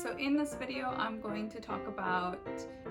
so in this video, I'm going to talk about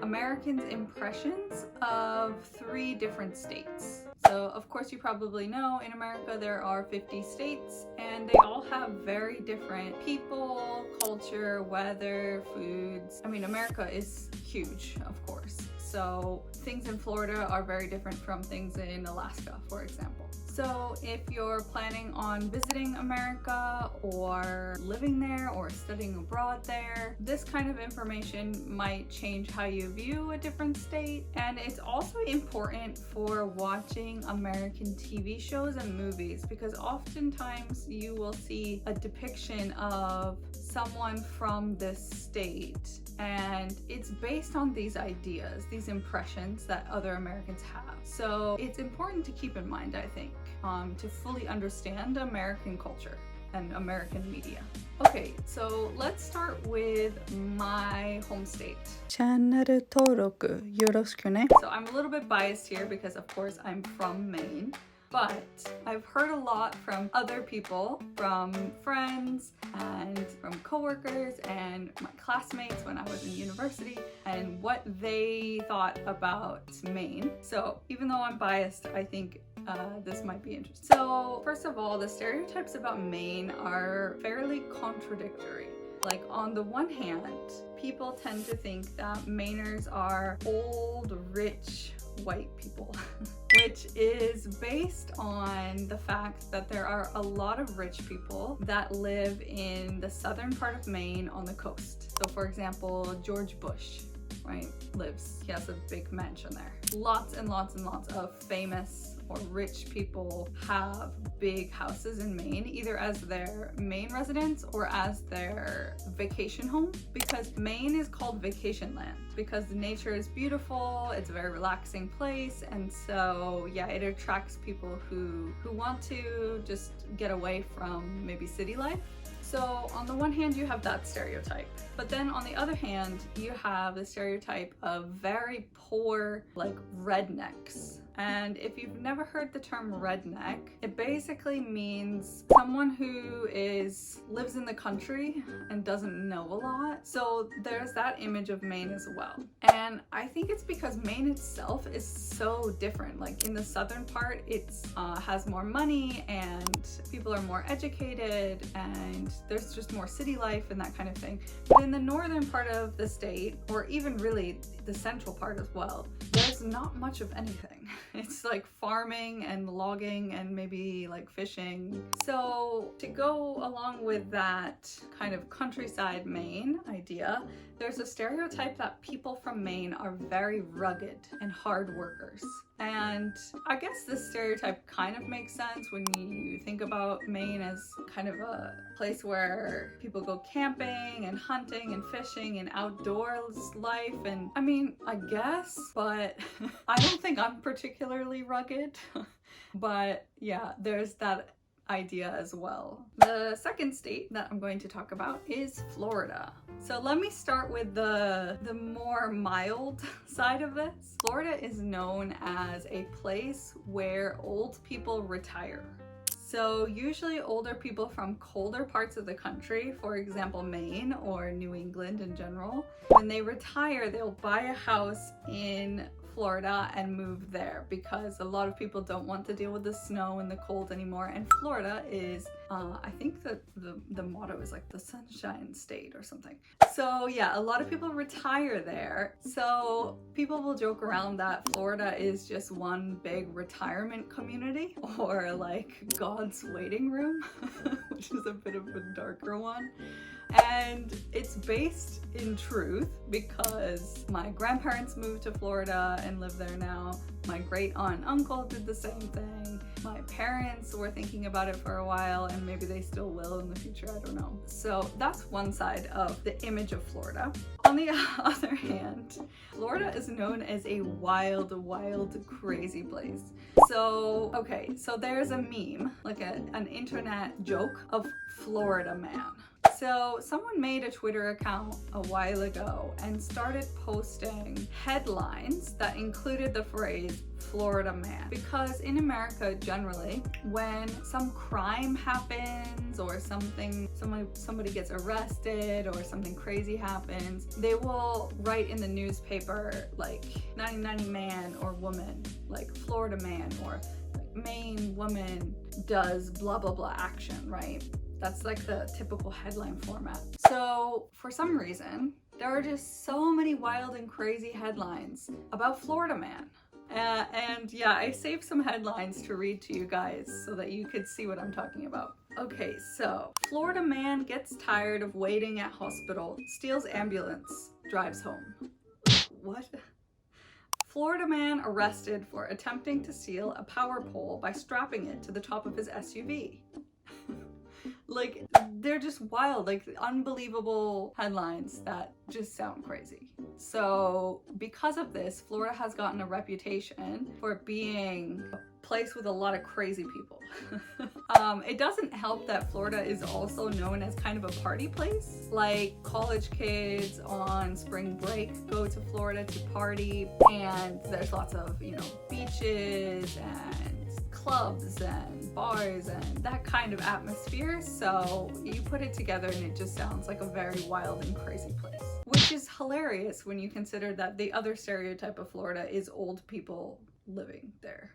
Americans' impressions of 3 different states. So of course you probably know in America there are 50 states and they all have very different people, culture, weather, foods. I mean, America is huge, of course. So things in Florida are very different from things in Alaska, for example. So if you're planning on visiting America or living there or studying abroad there, this kind of information might change how you view a different state. And it's also important for watching American TV shows and movies, because oftentimes you will see a depiction of someone from this state and it's based on these ideas, these impressions that other Americans have. So it's important to keep in mind, I think, to fully understand American culture and American media. Okay, so let's start with my home state. チャンネル登録よろしくね。 So I'm a little bit biased here because of course I'm from Maine. But I've heard a lot from other people, from friends and from coworkers and my classmates when I was in university, and what they thought about Maine. So even though I'm biased, I think this might be interesting. So first of all, the stereotypes about Maine are fairly contradictory. Like on the one hand, people tend to think that Mainers are old, rich, white people, which is based on the fact that there are a lot of rich people that live in the southern part of Maine on the coast. So for example, George Bush, right, he has a big mansion there. Lots and lots and lots of famous or rich people have big houses in Maine, either as their main residence or as their vacation home, because Maine is called vacation land because the nature is beautiful, it's a very relaxing place, and so yeah, it attracts people who want to just get away from maybe city life. So on the one hand, you have that stereotype, but then on the other hand, you have the stereotype of very poor, like rednecks. And if you've never heard the term redneck, it basically means someone who lives in the country and doesn't know a lot. So there's that image of Maine as well. And I think it's because Maine itself is so different. Like in the southern part, it has more money and people are more educated and there's just more city life and that kind of thing. But in the northern part of the state, or even really the central part as well, there's not much of anything. It's like farming and logging and maybe like fishing. So to go along with that kind of countryside Maine idea, there's a stereotype that people from Maine are very rugged and hard workers. And I guess this stereotype kind of makes sense when you think about Maine as kind of a place where people go camping and hunting and fishing and outdoors life. And I mean, I guess, but I don't think I'm particularly rugged. But yeah, there's that idea as well. The second state that I'm going to talk about is Florida. So let me start with the more mild side of this. Florida is known as a place where old people retire. So usually older people from colder parts of the country, for example Maine or New England in general, when they retire, they'll buy a house in Florida and move there because a lot of people don't want to deal with the snow and the cold anymore. And Florida is, I think that the motto is like the sunshine state or something. So yeah, a lot of people retire there. So people will joke around that Florida is just one big retirement community, or like God's waiting room, which is a bit of a darker one. And it's based in truth because my grandparents moved to Florida and live there now. My great aunt and uncle did the same thing. My parents were thinking about it for a while and maybe they still will in the future, I don't know. So that's one side of the image of Florida. On the other hand, Florida is known as a wild, crazy place. So, okay, so there's a meme, like an internet joke of Florida man. So someone made a Twitter account a while ago and started posting headlines that included the phrase Florida man, because in America generally when some crime happens or somebody gets arrested or something crazy happens, they will write in the newspaper like 90 man or woman, like Florida man, or like Maine woman does blah blah blah action, right? That's like the typical headline format. So for some reason there are just so many wild and crazy headlines about Florida man. And yeah, I saved some headlines to read to you guys so that you could see what I'm talking about. Okay, so Florida man gets tired of waiting at hospital, steals ambulance, drives home. What? Florida man arrested for attempting to steal a power pole by strapping it to the top of his SUV. Like, they're just wild, like unbelievable headlines that just sound crazy. So because of this, Florida has gotten a reputation for being a place with a lot of crazy people. It doesn't help that Florida is also known as kind of a party place. Like college kids on spring break go to Florida to party, and there's lots of, beaches and clubs and bars and that kind of atmosphere. So you put it together and it just sounds like a very wild and crazy place, which is hilarious when you consider that the other stereotype of Florida is old people living there.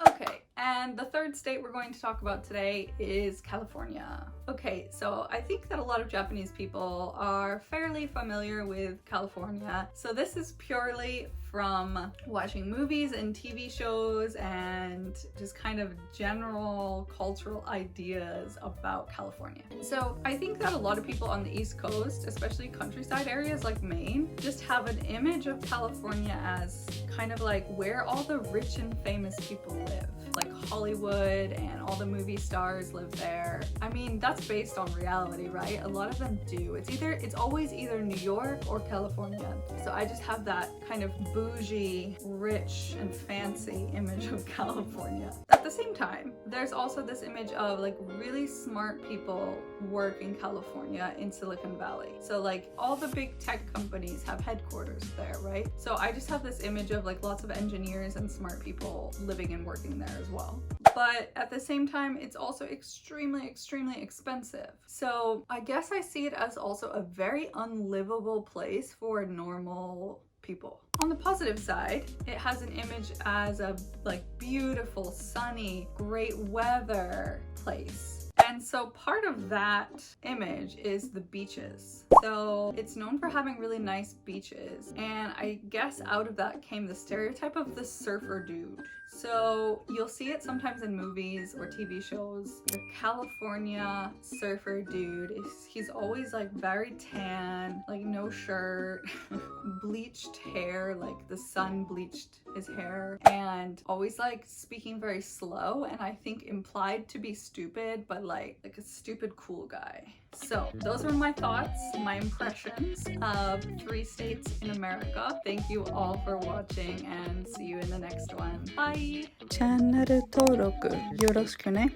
Okay, and the third state we're going to talk about today is California. Okay, so I think that a lot of Japanese people are fairly familiar with California. So this is purely from watching movies and TV shows and just kind of general cultural ideas about California. So I think that a lot of people on the East Coast, especially countryside areas like Maine, just have an image of California as kind of like where all the rich and famous people live. Like Hollywood and all the movie stars live there. I mean, that's based on reality, right? A lot of them do. It's always either New York or California. So I just have that kind of bougie, rich, and fancy image of California. At the same time, there's also this image of like really smart people work in California in Silicon Valley. So like all the big tech companies have headquarters there, right? So I just have this image of like lots of engineers and smart people living and working there as well. But at the same time, it's also extremely, extremely expensive. So I guess I see it as also a very unlivable place for normal people. On the positive side, it has an image as a like beautiful, sunny, great weather place. And so part of that image is the beaches. So it's known for having really nice beaches. And I guess out of that came the stereotype of the surfer dude. So you'll see it sometimes in movies or TV shows. The California surfer dude, he's always like very tan, like no shirt, bleached hair, like the sun bleached his hair, and always like speaking very slow, and I think implied to be stupid, but like a stupid cool guy. So those were my thoughts, my impressions of 3 states in America. Thank you all for watching and see you in the next one. Bye! チャンネル登録よろしくね。